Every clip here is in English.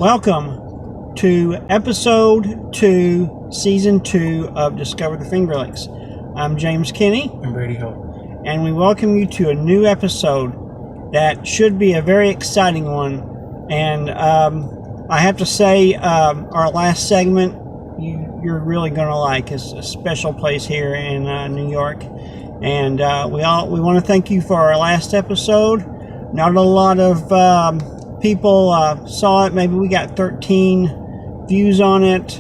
Welcome to episode 2, season 2 of Discover the Finger Lakes. I'm James Kinney. I'm Brady Hope. And we welcome you to a new episode that should be a very exciting one. And I have to say, our last segment, you're really going to like. It's a special place here in New York. And we want to thank you for our last episode. Not a lot of people saw it. Maybe we got 13 views on it.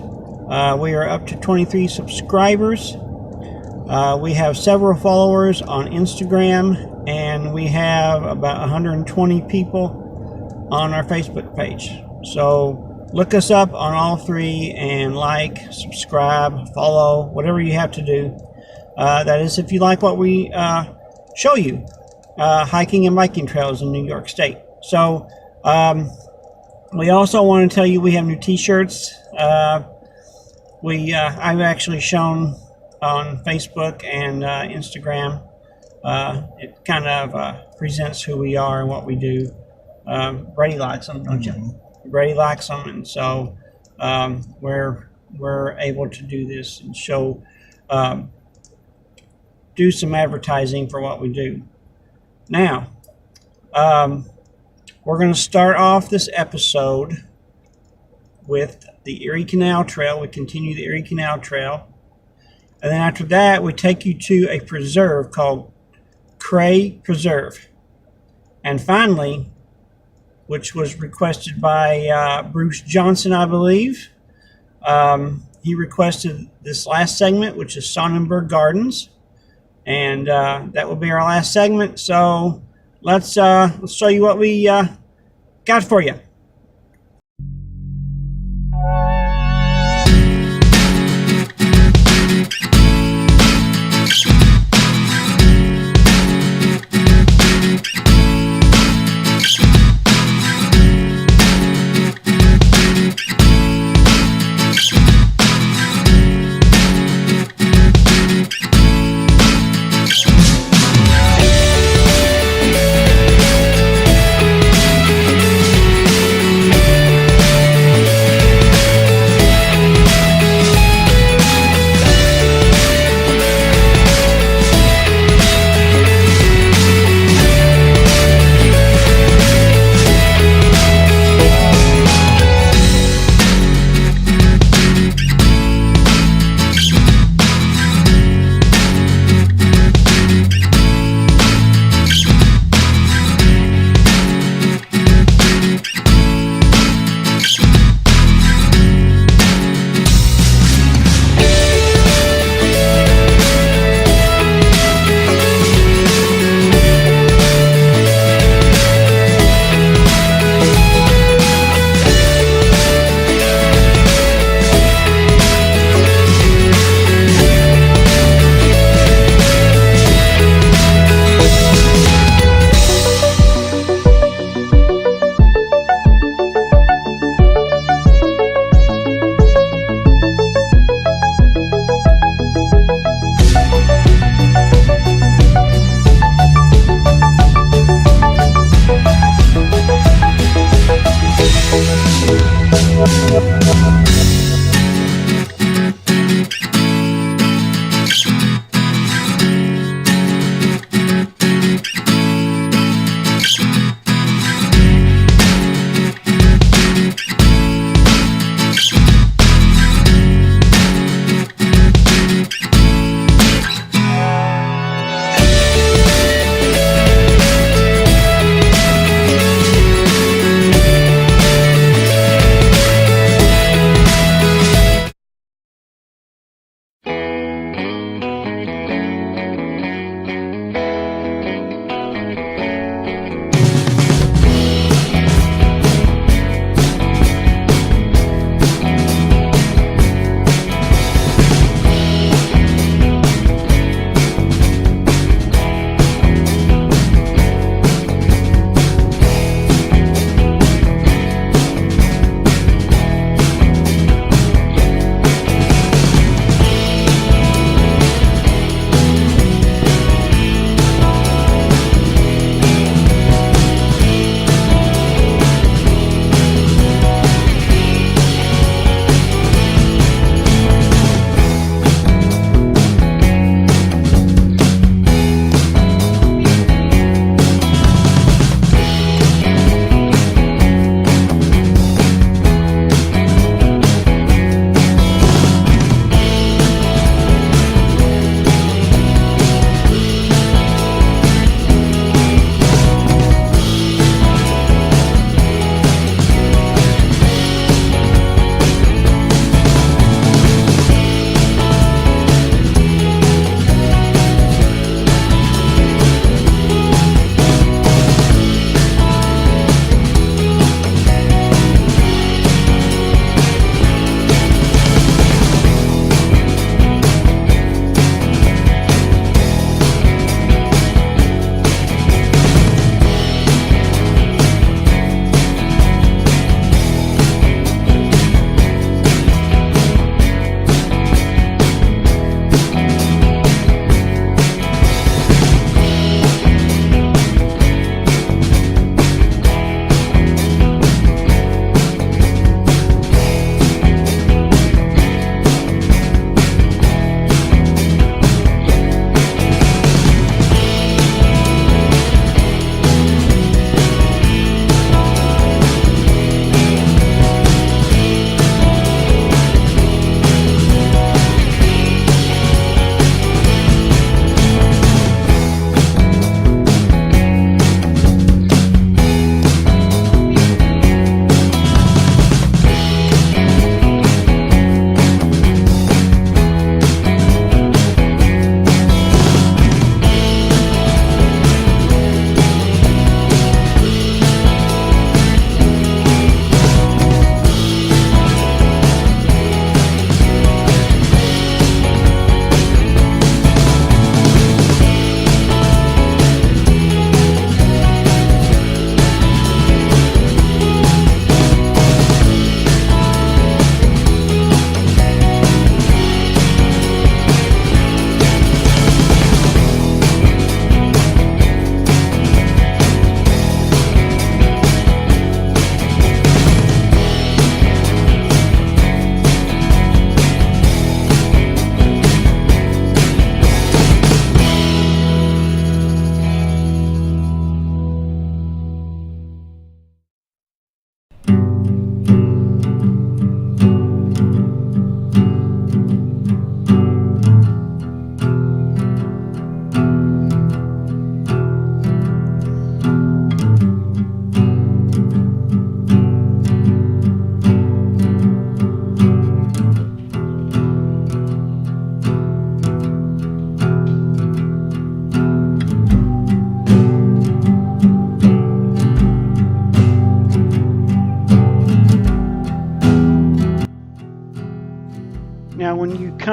We are up to 23 subscribers. We have several followers on Instagram, and we have about 120 people on our Facebook page. So look us up on all three and like, subscribe, follow, whatever you have to do. That is if you like what we show you, hiking and biking trails in New York State. So we also want to tell you we have new t-shirts. I've actually shown on Facebook and Instagram. It kind of presents who we are and what we do. Brady likes them, don't you? Brady likes them, and so we're able to do this and show, do some advertising for what we do. Now, we're going to start off this episode with the Erie Canal Trail. We continue the Erie Canal Trail. And then after that, we take you to a preserve called Kraai Preserve. And finally, which was requested by Bruce Johnson, I believe. He requested this last segment, which is Sonnenberg Gardens. And that will be our last segment. So let's show you what we got for you.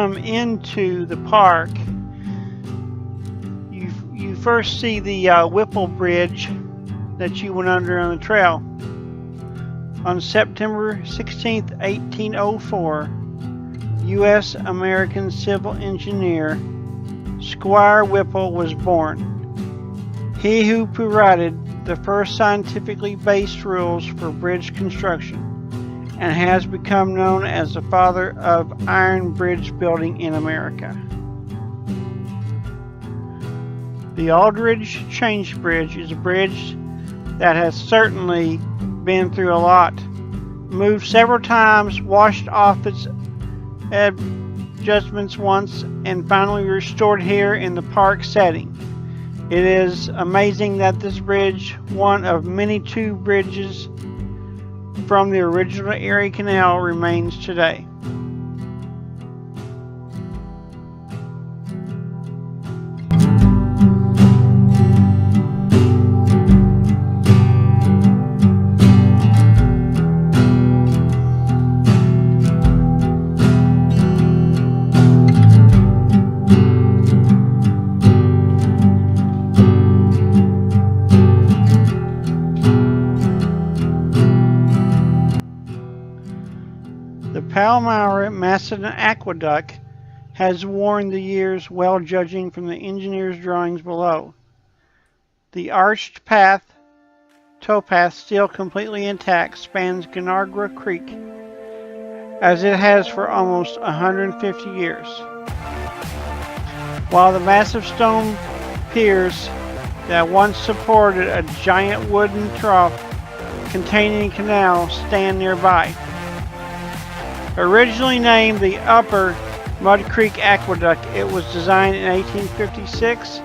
come into the park, you first see the Whipple Bridge that you went under on the trail. On September 16th, 1804, U.S. American civil engineer Squire Whipple was born. He who provided the first scientifically based rules for bridge construction, and has become known as the father of iron bridge building in America. The Aldridge Change Bridge is a bridge that has certainly been through a lot, moved several times, washed off its adjustments once, and finally restored here in the park setting. It is amazing that this bridge, one of many two bridges from the original Erie Canal, remains today. The Palmyra Macedon Aqueduct has worn the years well, judging from the engineer's drawings below. The arched towpath, still completely intact, spans Canandaigua Creek, as it has for almost 150 years. While the massive stone piers that once supported a giant wooden trough containing a canal stand nearby. Originally named the Upper Mud Creek Aqueduct, it was designed in 1856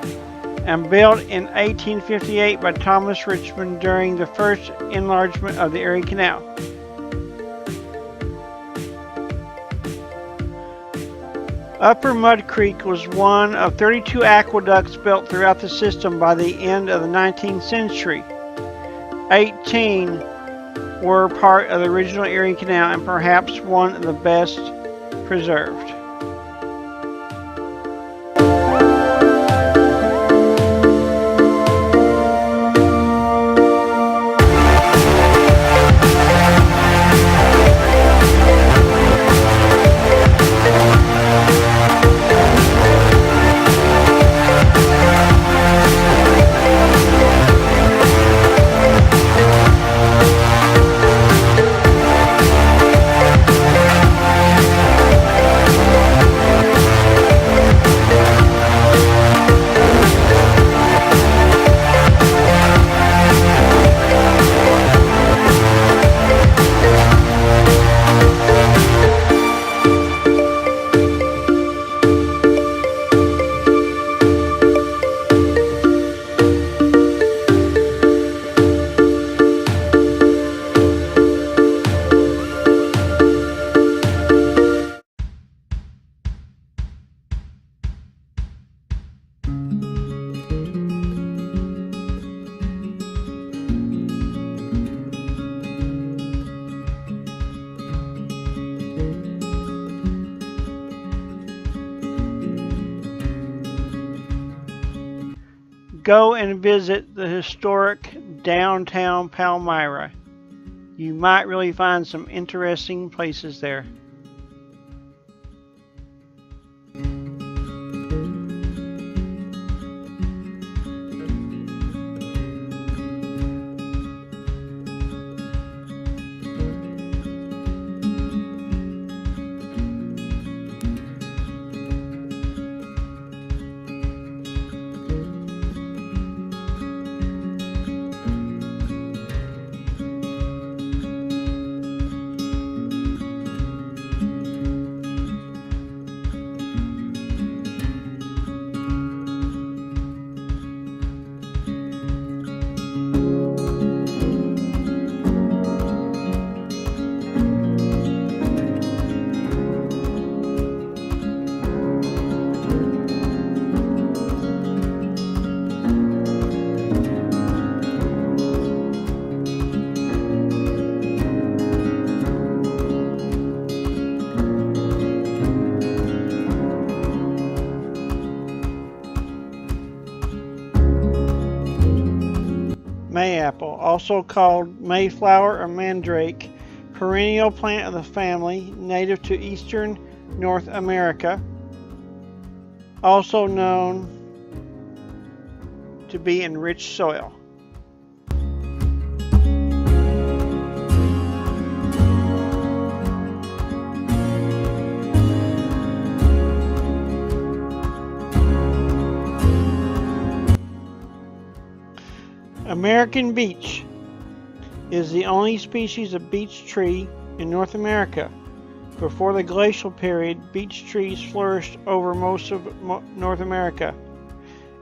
and built in 1858 by Thomas Richmond during the first enlargement of the Erie Canal. Upper Mud Creek was one of 32 aqueducts built throughout the system by the end of the 19th century. 18 were part of the original Erie Canal and perhaps one of the best preserved. Go and visit the historic downtown Palmyra. You might really find some interesting places there. mayapple, also called mayflower or mandrake, perennial plant of the family, native to eastern North America, also known to be in rich soil. American beech is the only species of beech tree in North America. Before the glacial period, beech trees flourished over most of North America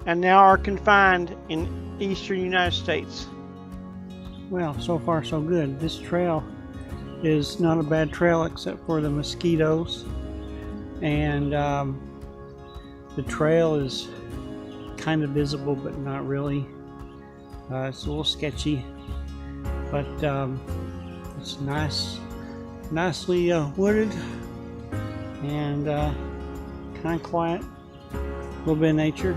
and now are confined in eastern United States. Well, so far so good. This trail is not a bad trail except for the mosquitoes, and the trail is kind of visible but not really. It's a little sketchy, but it's nicely wooded and kind of quiet, a little bit of nature.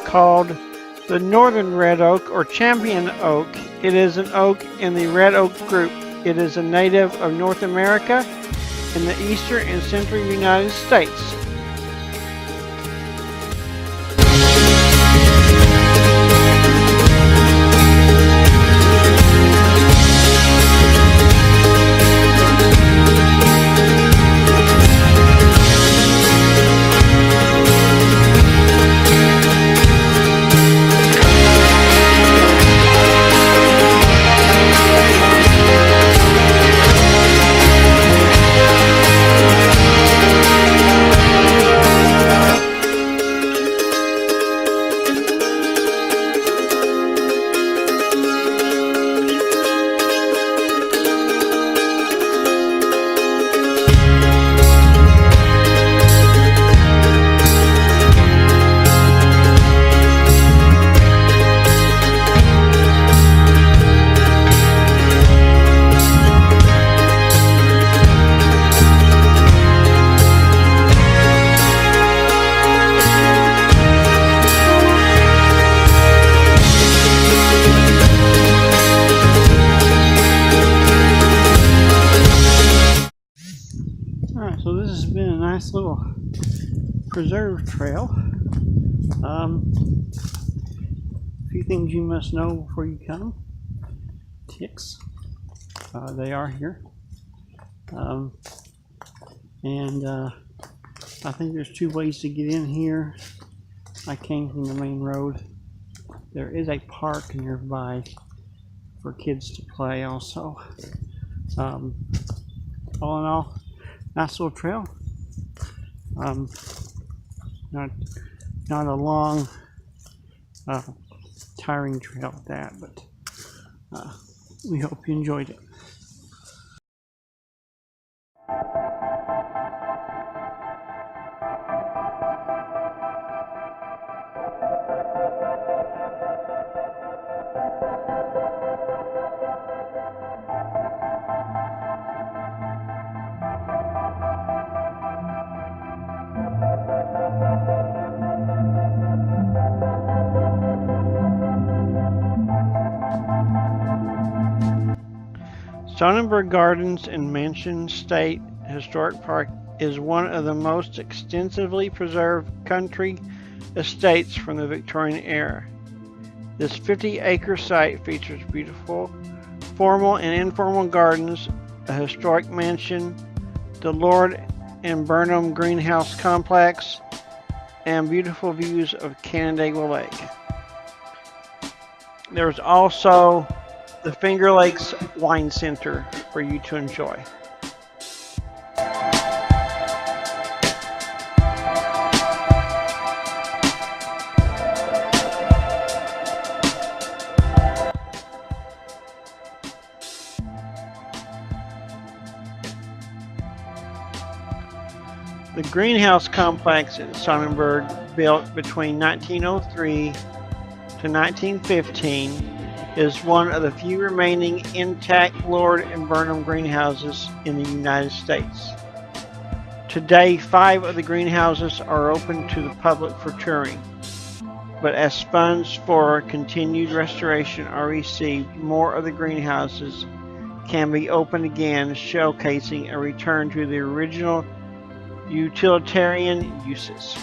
Called the northern red oak or champion oak. It is an oak in the red oak group. It is a native of North America in the eastern and central United States. So this has been a nice little preserve trail. A few things you must know before you come. Ticks, they are here. I think there's two ways to get in here. I came from the main road. There is a park nearby for kids to play also. All in all, nice little trail. Not a long, tiring trail at that, but we hope you enjoyed it. Sonnenberg Gardens in Mansion State Historic Park is one of the most extensively preserved country estates from the Victorian era. This 50-acre site features beautiful formal and informal gardens, a historic mansion, the Lord and Burnham Greenhouse Complex, and beautiful views of Canandaigua Lake. There's also the Finger Lakes Wine Center for you to enjoy. The greenhouse complex at Sonnenberg, built between 1903 to 1915, is one of the few remaining intact Lord and Burnham greenhouses in the United States. Today, 5 of the greenhouses are open to the public for touring, but as funds for continued restoration are received, more of the greenhouses can be opened again, showcasing a return to the original utilitarian uses.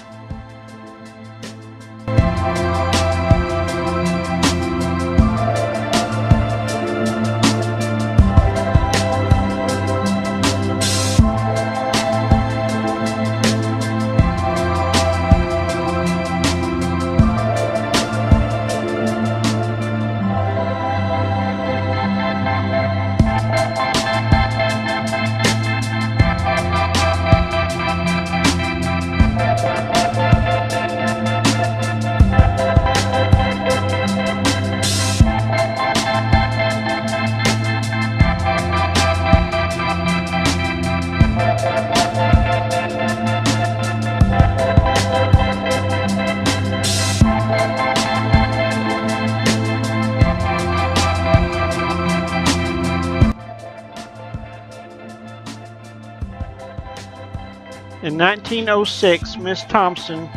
In 1906, Miss Thompson,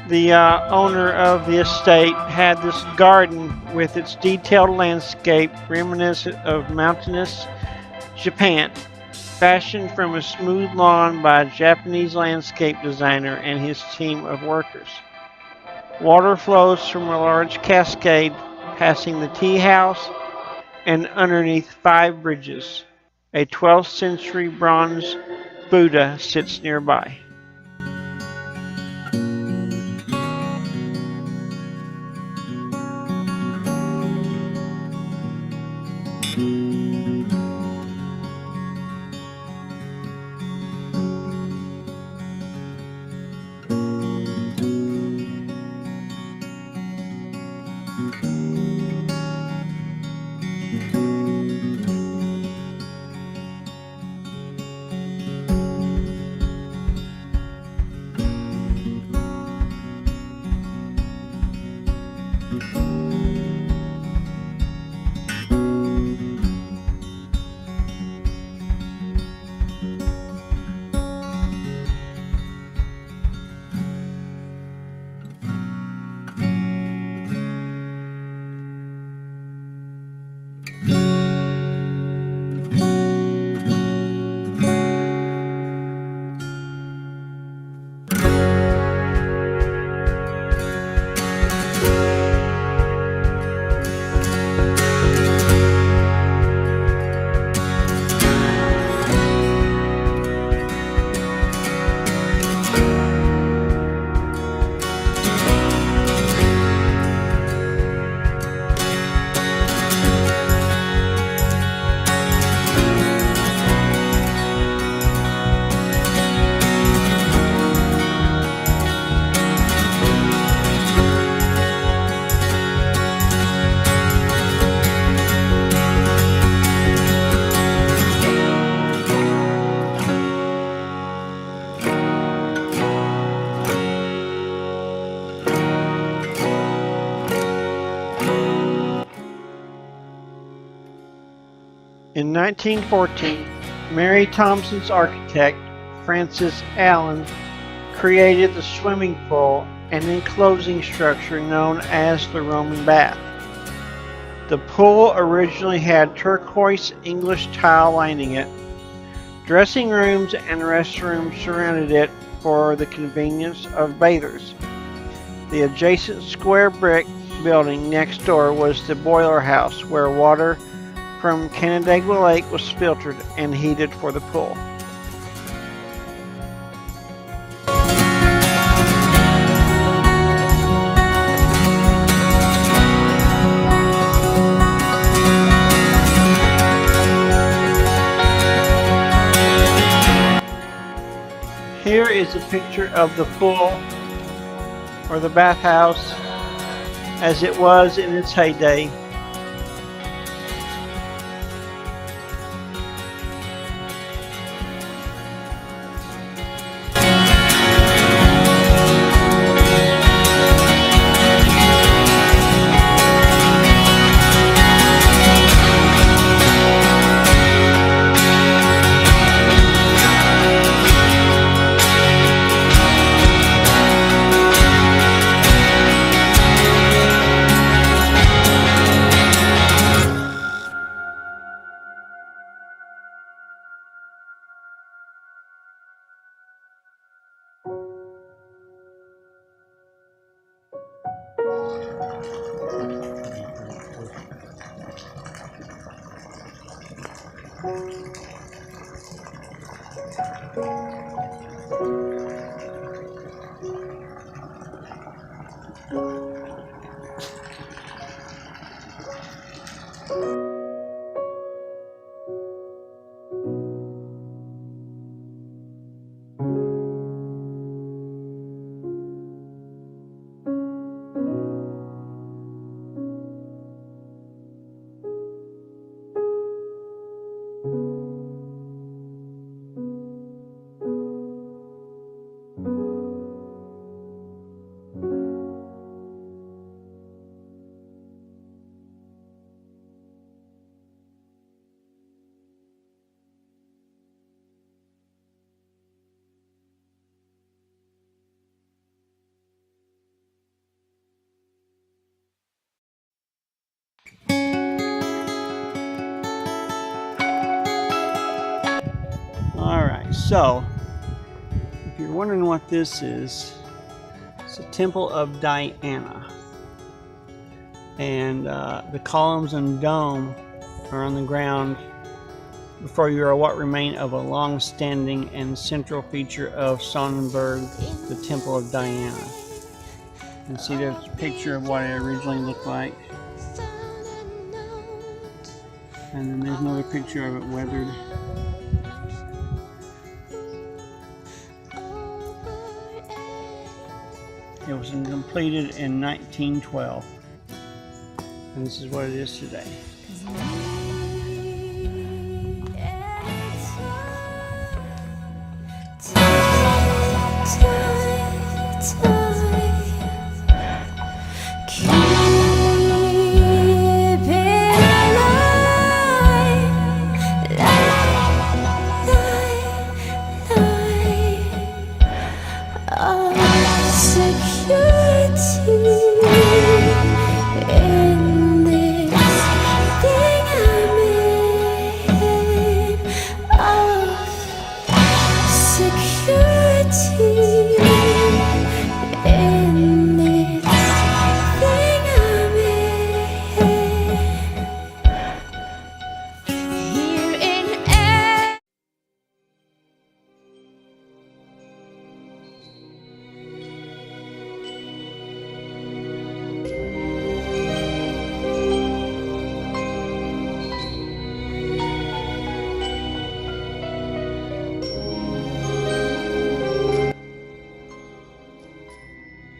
the owner of the estate, had this garden with its detailed landscape reminiscent of mountainous Japan, fashioned from a smooth lawn by a Japanese landscape designer and his team of workers. Water flows from a large cascade passing the tea house and underneath 5 bridges. A 12th century bronze Buddha sits nearby. In 1914, Mary Thompson's architect, Francis Allen, created the swimming pool and enclosing structure known as the Roman bath. The pool originally had turquoise English tile lining it. Dressing rooms and restrooms surrounded it for the convenience of bathers. The adjacent square brick building next door was the boiler house, where water from Canandaigua Lake was filtered and heated for the pool. Here is a picture of the pool, or the bathhouse, as it was in its heyday. Alright, so if you're wondering what this is, it's the Temple of Diana. And the columns and dome are on the ground before you are what remain of a long-standing and central feature of Sonnenberg, the Temple of Diana. You can see there's a picture of what it originally looked like. And then there's another picture of it weathered. It was completed in 1912. And this is what it is today.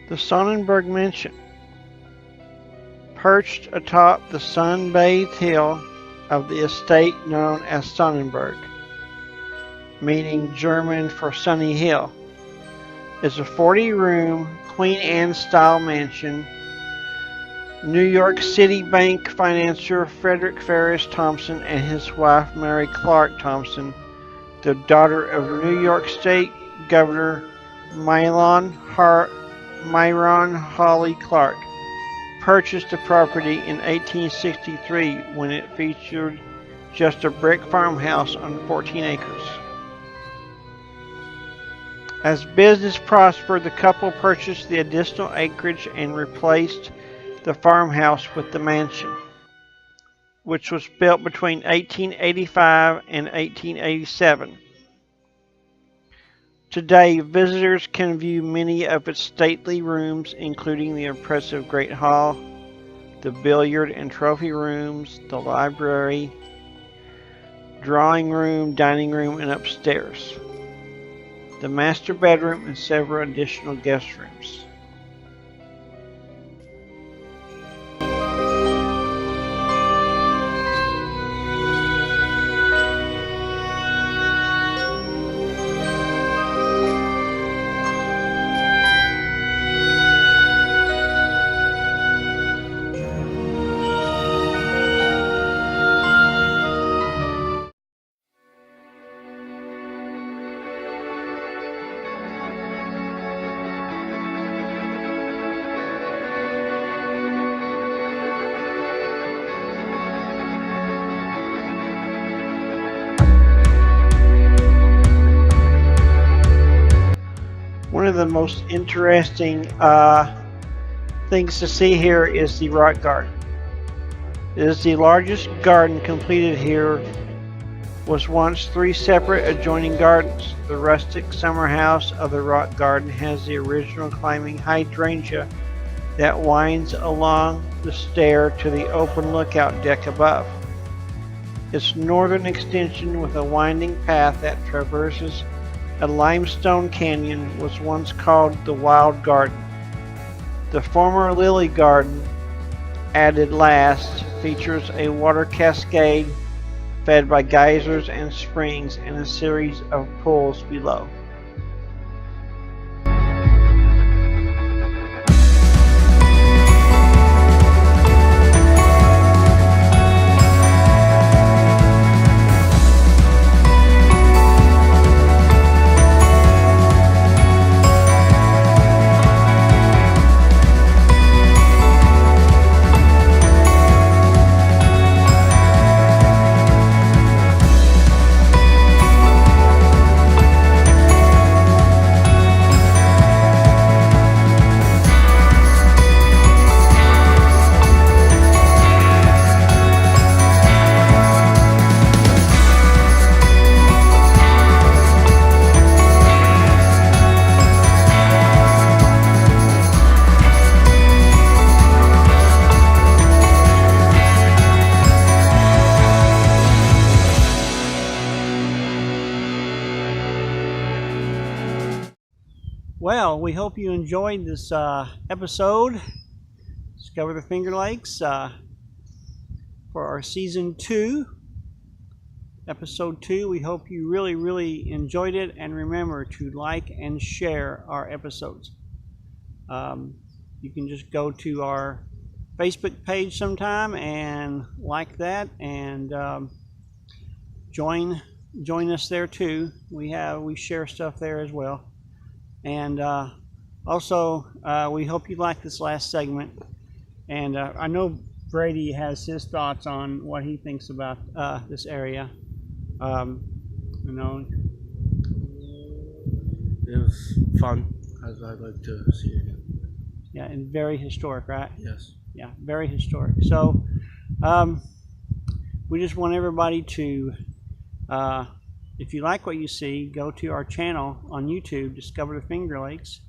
The Sonnenberg Mansion, perched atop the sun-bathed hill of the estate known as Sonnenberg, meaning German for sunny hill, is a 40-room Queen Anne-style mansion. New York City bank financier Frederick Ferris Thompson and his wife Mary Clark Thompson, the daughter of New York State Governor Myron Hawley Clark, purchased the property in 1863 when it featured just a brick farmhouse on 14 acres. As business prospered, the couple purchased the additional acreage and replaced the farmhouse with the mansion, which was built between 1885 and 1887. Today, visitors can view many of its stately rooms, including the impressive Great Hall, the billiard and trophy rooms, the library, drawing room, dining room, and upstairs, the master bedroom, and several additional guest rooms. One of the most interesting things to see here is the rock garden. It is the largest garden completed here. Was once 3 separate adjoining gardens. The rustic summer house of the rock garden has the original climbing hydrangea that winds along the stair to the open lookout deck above. Its northern extension with a winding path that traverses a limestone canyon was once called the Wild Garden. The former Lily Garden, added last, features a water cascade fed by geysers and springs and a series of pools below. Well, we hope you enjoyed this episode, Discover the Finger Lakes, for our Season 2, Episode 2. We hope you really enjoyed it, and remember to like and share our episodes. You can just go to our Facebook page sometime and like that, and join us there too. We share stuff there as well. And also, we hope you like this last segment. And I know Brady has his thoughts on what he thinks about this area. It was fun. I'd like to see it again. Yeah, and very historic, right? Yes. Yeah, very historic. So, we just want everybody to, if you like what you see, go to our channel on YouTube, Discover the Finger Lakes,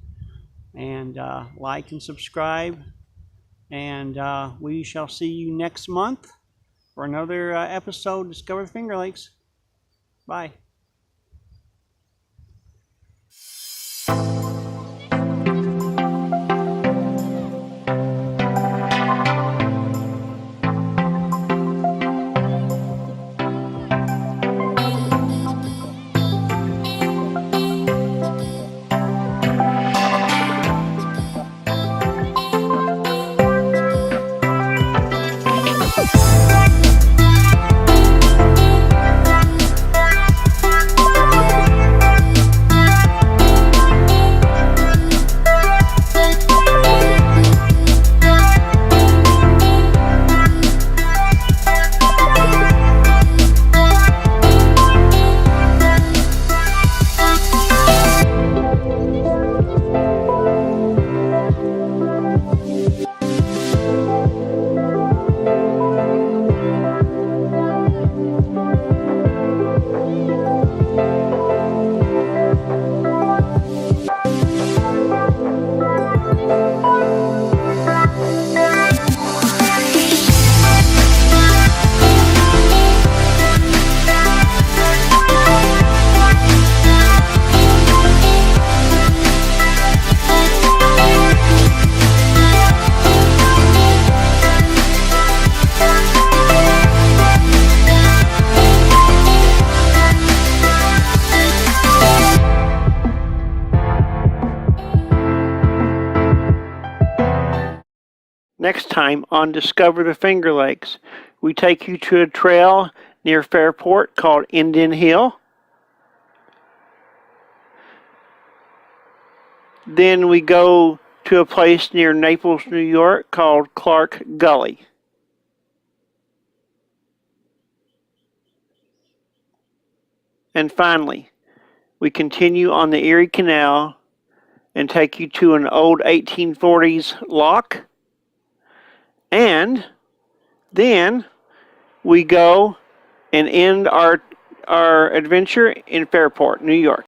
and like and subscribe. And we shall see you next month for another episode, Discover the Finger Lakes. Bye. next time on Discover the Finger Lakes. We take you to a trail near Fairport called Indian Hill. Then we go to a place near Naples, New York called Clark Gully. And finally, we continue on the Erie Canal and take you to an old 1840s lock. And then we go and end our adventure in Fairport, New York.